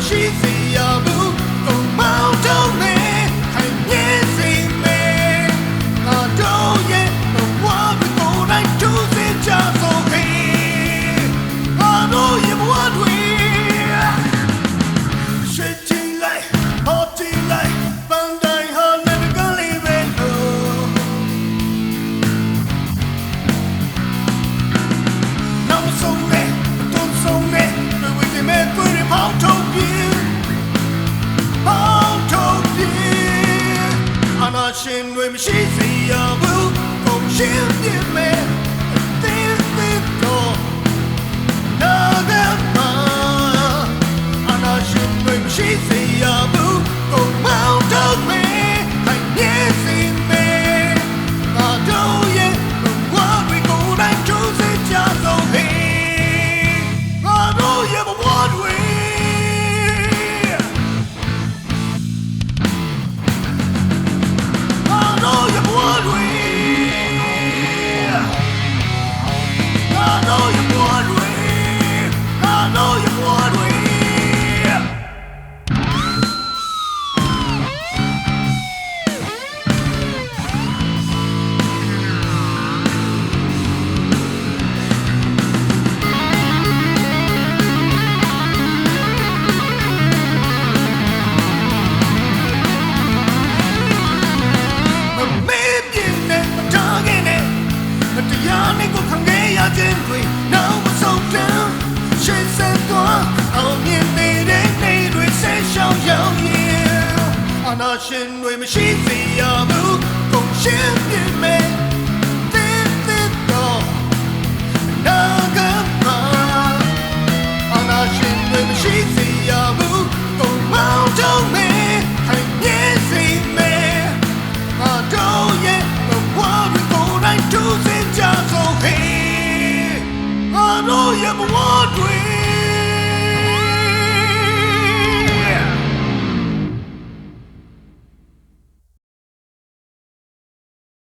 မရှိစေရဘူးကိုမောင်းတုံးနေခိုင်မြဲစေမယ်ငါတို့ရဲ့ဘဝကိုနိုင်ထူးစေချဆုံးဟေးငါတို့ရဲ့ဘဝတွေရှစ်ချီလိုက်ဟောတီလိုက်ပန်းတိုင်းဟာလည်းကလေးပဲနောက်ဆုံးနဲ့တုံးဆုံးနဲ့ဝိသေမဲ့ကိုရမောင်းထုတ်ပြေအနာရှင်တွေမရှိစေရဘူးကုန်ရှင်းပြမယ်အသေးသေးတော့နာဒမအနာရှင်တွေမရှိစေရဘူးကုန်မောင်းထုတ်မယ်ခိုင်မြဲစေမယ်ငါတို့ရဲ့ဘဝတွေကိုတိုင်းကျိုးစေကြဆုံးဟေးငါတို့ရဲ့ဘဝတွေတရားနဲ့ကိုခံခဲ့ရခြင်းတွေနောက်မဆုံးတမ်းရှေ့ဆက်သွားအောင်မြင်နေတဲ့နေတွေဆက်ရှောင်ရောက်ရင်အနာရှင်တွေမရှိစေရဘူးကုန်ရှင်းပြမယ်တင်းတင်းတော့နာကမှာအနာရှင်တွေမရှိစေရဘူးကုန်မောင်းတုံးမယ်ခိုင်မြဲစေမယ်ငါတို့ရဲ့ဘဝတွေကိုတိုင်းထူးစေကြဆုံးဟေးငါတို့ရဲ့ဘဝ